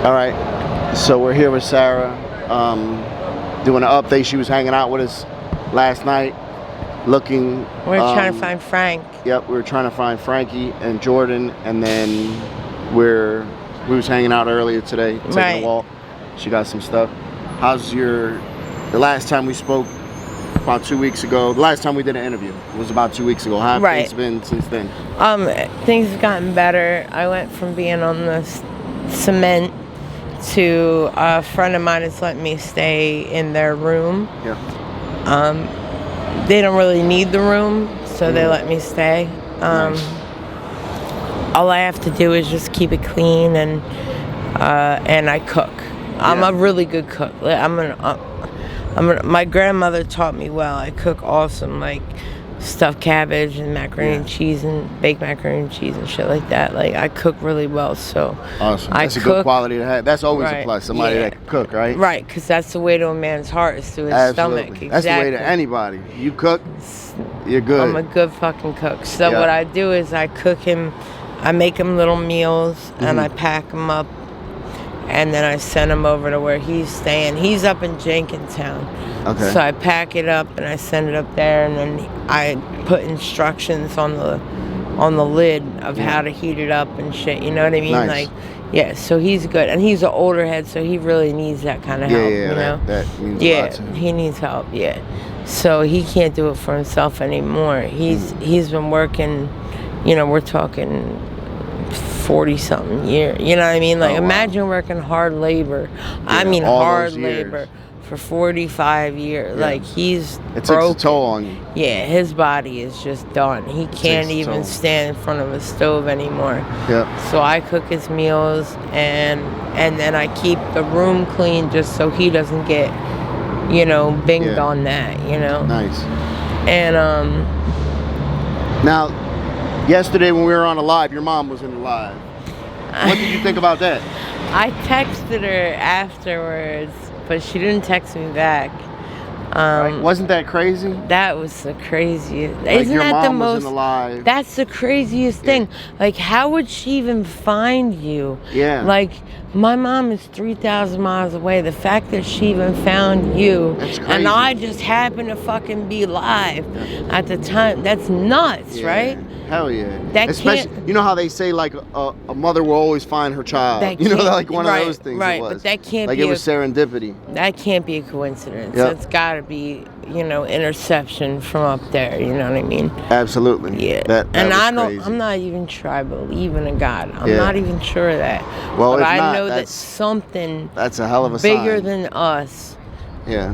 All right, so we're here with Sarah, doing an update. She was hanging out with us last night, looking. We're trying to find Frank. Yep, we were trying to find Frankie and Jordan, and then we was hanging out earlier today, taking a walk. She got some stuff. How's the last time we spoke? About 2 weeks ago. The last time we did an interview was about 2 weeks ago. How have things been since then? Things have gotten better. I went from being on the cement to a friend of mine has let me stay in their room. Yeah. They don't really need the room, so they let me stay. Nice. All I have to do is just keep it clean and I cook. I'm a really good cook. My grandmother taught me well. I cook awesome, like stuffed cabbage and macaroni and cheese and baked macaroni and cheese and shit like that. Like I cook really well, so awesome. That's a good quality to have. That's always a plus. Somebody that can cook, right? Right, because that's the way to a man's heart is through his stomach. Exactly. That's the way to anybody. You cook, you're good. I'm a good fucking cook. So what I do is I cook him. I make him little meals and I pack him up. And then I send him over to where he's staying. He's up in Jenkintown. Okay. So I pack it up and I send it up there, and then I put instructions on the lid of how to heat it up and shit. You know what I mean? Nice. Like, so he's good, and he's an older head, so he really needs that kind of help. You know? That means a lot to him. He needs help. Yeah. So he can't do it for himself anymore. He's been working. You know, we're talking 40-something year, you know what I mean? Like, imagine working hard labor. I mean, hard labor for 45 years. Yeah. Like, he's it broken. Takes a toll on you. Yeah, his body is just done. He can't even stand in front of a stove anymore. Yeah. So I cook his meals, and then I keep the room clean just so he doesn't get, binged on that, Nice. And now, yesterday when we were on a live, your mom was in the live. What did you think about that? I texted her afterwards, but she didn't text me back. Wasn't that crazy? That was the craziest. Like Isn't your that mom the most? Was in the live. That's the craziest thing. Like, how would she even find you? Yeah. Like, my mom is 3,000 miles away. The fact that she even found you, and I just happened to fucking be live at the time, that's nuts, right? Hell yeah. Especially, you know how they say, like, a mother will always find her child. Like one of those things it was. But that can't like be it was serendipity. That can't be a coincidence. It's got to be, interception from up there, you know what I mean? Absolutely. Yeah. That I'm not even sure I believe in a God. I'm not even sure of that. Well, but if I not, know that something that's a hell of a bigger sign. Than us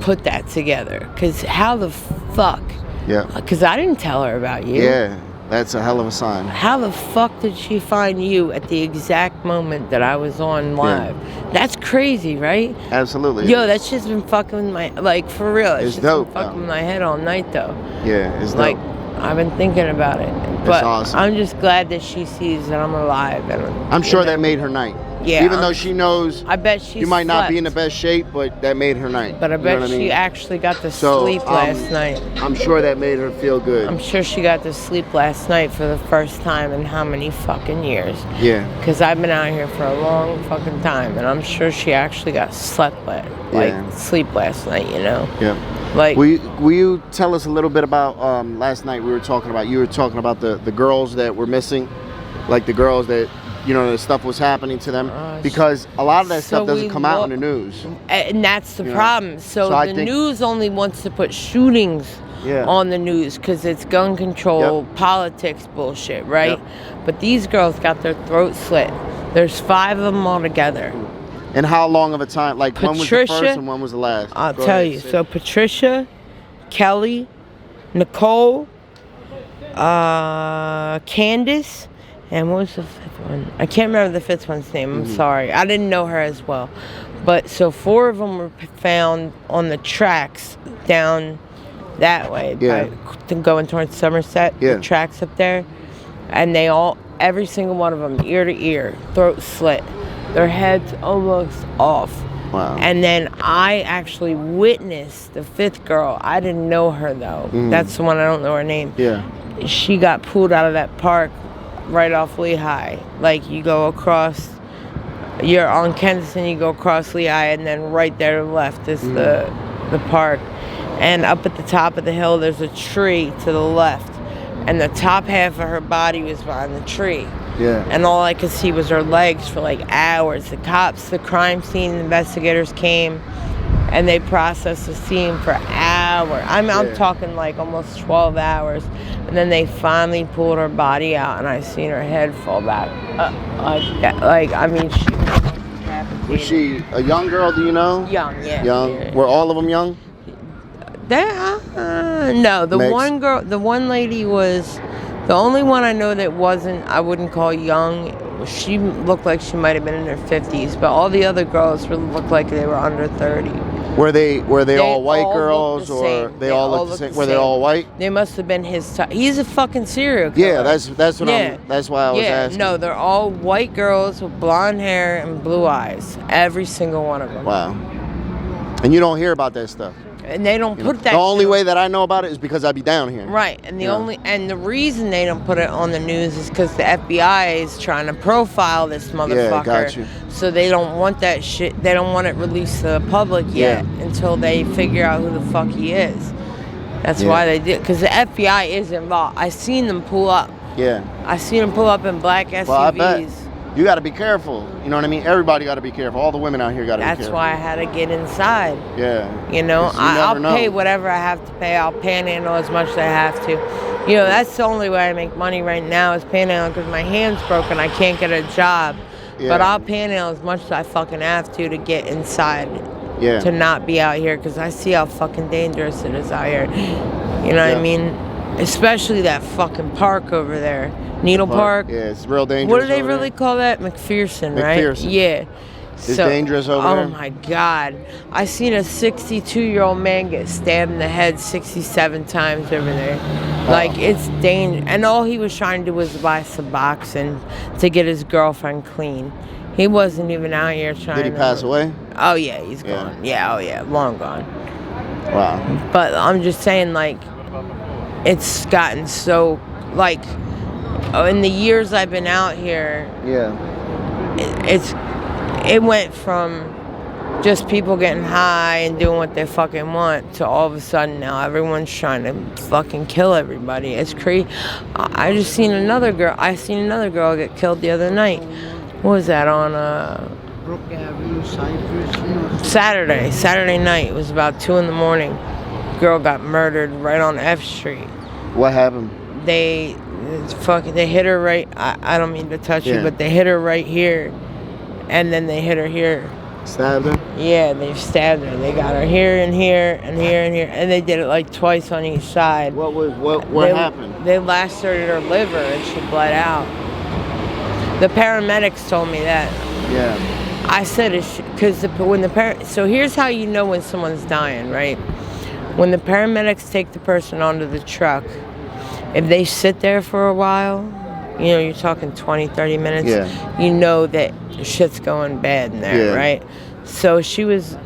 put that together. Because how the fuck? Yeah. Because I didn't tell her about you. Yeah. That's a hell of a sign. How the fuck did she find you at the exact moment that I was on live? Yeah. That's crazy, right? Absolutely. Yo, that's just been fucking with my, like, for real. It's just dope. Been fucking with my head all night, though. Yeah, it's dope. Like, I've been thinking about it. But awesome. I'm just glad that she sees that I'm alive. And I'm sure that made her night. Yeah. Even though she knows I bet she you might not be in the best shape, but that made her night. But I bet she actually got to sleep last night. I'm sure that made her feel good. I'm sure she got to sleep last night for the first time in how many fucking years. Yeah. Because I've been out here for a long fucking time, and I'm sure she actually got sleep last night, Yeah. Like, will you tell us a little bit about last night? You were talking about the girls that were missing, like the girls that the stuff was happening to them, because a lot of that stuff doesn't come out in the news, and that's the problem. So the news only wants to put shootings on the news because it's gun control, politics bullshit, right? But these girls got their throats slit. There's 5 of them all together. And how long of a time? Like, when was the first and when was the last? I'll tell you. So Patricia, Kelly, Nicole, Candace, and what was the 5th one? I can't remember the 5th one's name. I'm sorry. I didn't know her as well. But so 4 of them were found on the tracks down that way. Going towards Somerset. The tracks up there. And every single one of them, ear to ear, throat slit. Their heads almost off. Wow. And then I actually witnessed the 5th girl. I didn't know her, though. That's the one, I don't know her name. Yeah. She got pulled out of that park right off Lehigh. Like, you go across you're on Kensington, you go across Lehigh, and then right there to the left is the park. And up at the top of the hill, there's a tree to the left. And the top half of her body was behind the tree. Yeah. And all I could see was her legs for like hours. The cops, the crime scene investigators came, and they processed the scene for hours. I'm talking like almost 12 hours. And then they finally pulled her body out, and I seen her head fall back. Was she a young girl, do you know? Young, yeah. Young? Yeah. Were all of them young? No, the Mixed. one girl, the one lady was the only one I know that wasn't, I wouldn't call young. She looked like she might have been in her 50s, but all the other girls really looked like they were under 30. Were they all white all girls, or same. they all looked the same? Were they all white? They must have been his type. He's a fucking serial killer. Yeah, that's what that's why I was asking. No, they're all white girls with blonde hair and blue eyes. Every single one of them. Wow. And you don't hear about that stuff. And they don't put that. The only way that I know about it is because I be down here. Right, and the reason they don't put it on the news is because the FBI is trying to profile this motherfucker. Yeah, got you. So they don't want that shit. They don't want it released to the public yet until they figure out who the fuck he is. That's why they did, because the FBI is involved. I seen them pull up. Yeah. I seen them pull up in black SUVs. Well, I bet. You got to be careful. You know what I mean? Everybody got to be careful. All the women out here got to be careful. That's why I had to get inside. Yeah. You know, I'll pay whatever I have to pay. I'll panhandle as much as I have to. You know, that's the only way I make money right now is panhandling, because my hand's broken. I can't get a job. Yeah. But I'll panhandle as much as I fucking have to get inside. Yeah. To not be out here, because I see how fucking dangerous it is out here. You know what I mean? Especially that fucking park over there. Needle Park. Yeah, it's real dangerous. What do they really call that? McPherson, right? McPherson. Yeah. It's dangerous over there? Oh my God. I seen a 62-year-old man get stabbed in the head 67 times over there. Like, it's dangerous. And all he was trying to do was buy Suboxone to get his girlfriend clean. He wasn't even out here trying to... Did he pass away? Oh, yeah, he's gone. Yeah, long gone. Wow. But I'm just saying, like, it's gotten so, like... in the years I've been out here, it went from just people getting high and doing what they fucking want to all of a sudden now everyone's trying to fucking kill everybody. It's crazy. I just seen another girl. I seen another girl get killed the other night. What was that on Saturday night? It was about 2 a.m. Girl got murdered right on F Street. What happened? They hit her right. I don't mean to touch you, but they hit her right here, and then they hit her here. Stabbed her? Yeah, they stabbed her. They got her here and here and here and here, and they did it like twice on each side. What happened? They lacerated her liver and she bled out. The paramedics told me that. Yeah. I said because so here's how you know when someone's dying, right? When the paramedics take the person onto the truck. If they sit there for a while, you know, you're talking 20, 30 minutes, you know that shit's going bad in there, right? So she was...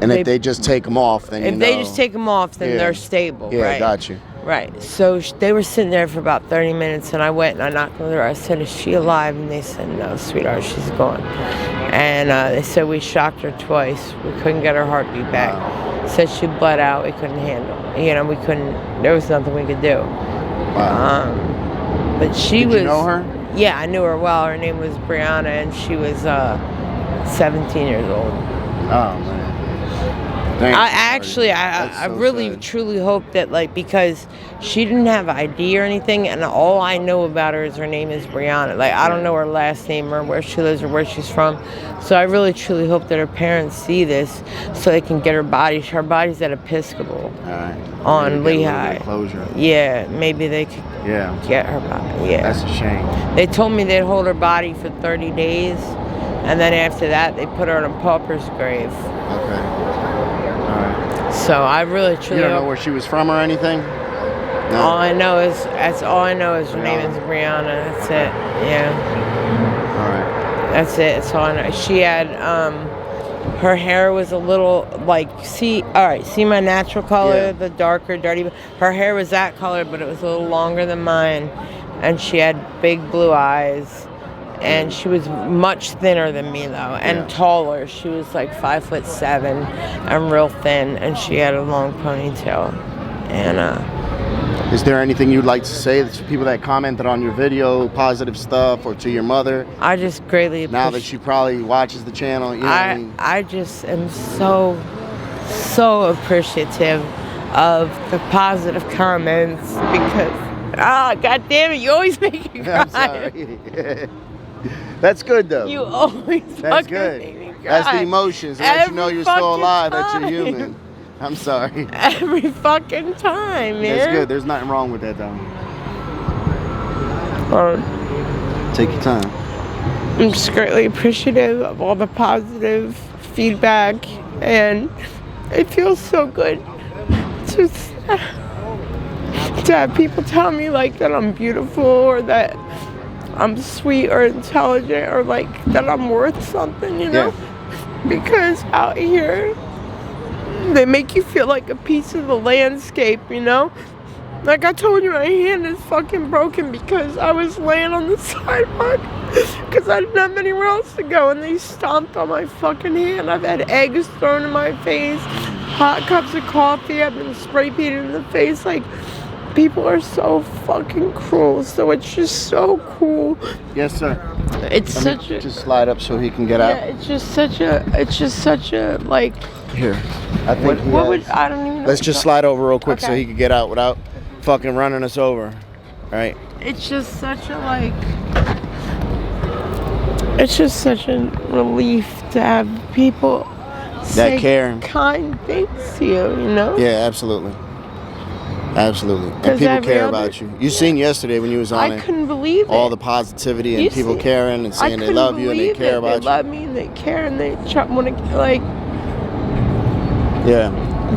And if they just take them off, then If they just take them off, then they're stable, right? Yeah, got you. Right. So they were sitting there for about 30 minutes, and I went and I knocked on the door. I said, is she alive? And they said, no, sweetheart, she's gone. And they said we shocked her twice. We couldn't get her heartbeat back. Said she bled out. We couldn't handle. You know, there was nothing we could do. Wow. But she was... Did you know her? Yeah, I knew her well. Her name was Brianna, and she was 17 years old. Oh, man. I really, truly hope that, like, because she didn't have ID or anything, and all I know about her is her name is Brianna. Like, I don't know her last name or where she lives or where she's from. So I really, truly hope that her parents see this so they can get her body. Her body's at Episcopal on Lehigh. Yeah, maybe they could get her body. Yeah. That's a shame. They told me they'd hold her body for 30 days, and then after that, they put her in a pauper's grave. Okay. So I really, truly... You don't know where she was from or anything? No. All I know is her name is Brianna. That's it. Yeah. All right. That's it. That's all I know. She had her hair was a little like see my natural color, the darker, dirty. Her hair was that color, but it was a little longer than mine, and she had big blue eyes, and she was much thinner than me though, and taller. She was like 5'7" and real thin, and she had a long ponytail. And is there anything you'd like to say to people that commented on your video, positive stuff, or to your mother? I just greatly appreciate. Now that she probably watches the channel, you know what I mean? I just am so appreciative of the positive comments, because god damn it, you always make me cry. I'm sorry. That's good though. You always That's fucking good. make me cry. That's the emotions. It lets you know you're still alive, that you're time. human. I'm sorry. Every fucking time, man. That's good. There's nothing wrong with that though. Take your time. I'm just greatly appreciative of all the positive feedback, and it feels so good to have people tell me like that I'm beautiful, or that I'm sweet or intelligent, or like that I'm worth something, you know? Yeah. Because out here, they make you feel like a piece of the landscape, you know? Like I told you, my hand is fucking broken because I was laying on the sidewalk because I didn't have anywhere else to go, and they stomped on my fucking hand. I've had eggs thrown in my face, hot cups of coffee, I've been spray painted in the face. Like, people are so fucking cruel, so it's just so cool. Yes, sir. It's such a... Just slide up so he can get out. Yeah, it's just such a, like... Here. I think I don't even know. Let's just slide over real quick so Okay. he can get out without fucking running us over. All right. It's just such a, like... It's just such a relief to have people say care. kind things to you, you know? Yeah, absolutely. Absolutely. And people care about you. You seen yesterday when you was on I couldn't believe it. all the positivity and people caring and saying they love you and they care about you. They love me and they care and they want to, like... Yeah.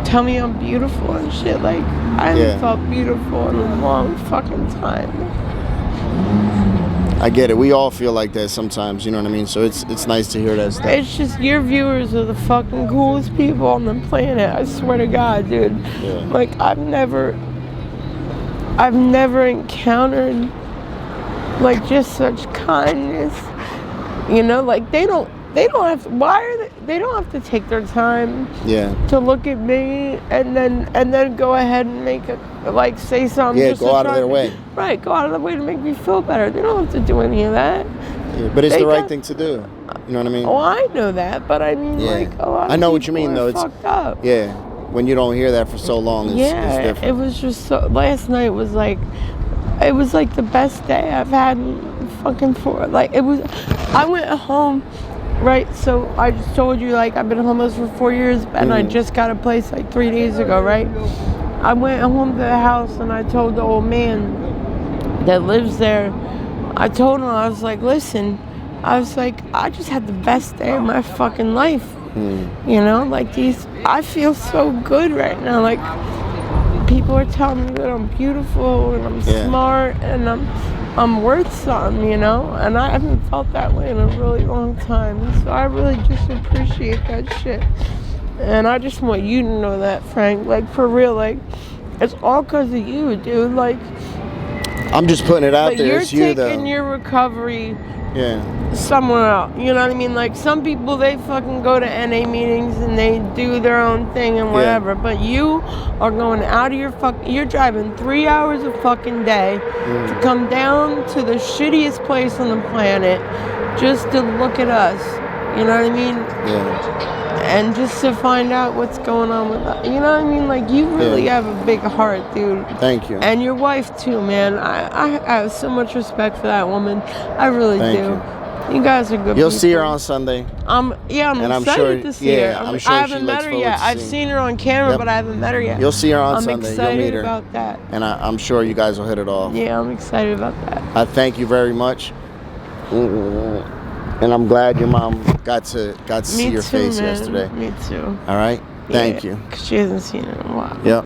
Tell me I'm beautiful and shit. Like, I haven't felt beautiful in a long fucking time. I get it. We all feel like that sometimes, you know what I mean? So it's nice to hear that stuff. It's just, your viewers are the fucking coolest people on the planet. I swear to God, dude. Yeah. Like, I've never encountered, like, just such kindness. You know, like, they don't have to, they don't have to take their time to look at me and then go ahead and make it, like, say something. Yeah, go out of their way. Right, go out of their way to make me feel better. They don't have to do any of that. Yeah, but it's the right thing to do. You know what I mean? Oh, I know that, but I mean, like, a lot of I know what people you mean, though. It's fucked up. Yeah, when you don't hear that for so long, it's different. It was just so... Last night was like... It was like the best day I've had fucking for... Like, it was... I went home... Right, so I just told you, like, I've been homeless for 4 years, and I just got a place like 3 days ago, right? I went home to the house and I told the old man that lives there, I told him, I was like, listen, I was like, I just had the best day of my fucking life. You know, like, I feel so good right now. Like, people are telling me that I'm beautiful and I'm smart and I'm worth something, you know, and I haven't felt that way in a really long time. And so I really just appreciate that shit. And I just want you to know that, Frank. Like, for real, like, it's all because of you, dude. Like, I'm just putting it out there. You're it's you, though. taking your recovery somewhere else. You know what I mean? Like, some people, they fucking go to NA meetings and they do their own thing and whatever. But you are going out of your you're driving 3 hours a fucking day to come down to the shittiest place on the planet just to look at us. You know what I mean? Yeah. And just to find out what's going on with us. You know what I mean? Like, you really have a big heart, dude. Thank you. And your wife, too, man. I have so much respect for that woman. I really do. You guys are good You'll people. see her on Sunday. I'm excited to see her. I'm sure I haven't met her yet. I've seen her on camera, but I haven't met her yet. You'll see her on Sunday. I'm excited You'll meet her. about that. And I'm sure you guys will hit it off. Yeah, I'm excited about that. I thank you very much. And I'm glad your mom got to see your face yesterday. Me too. All right? Thank you. Because she hasn't seen it in a while. Yep.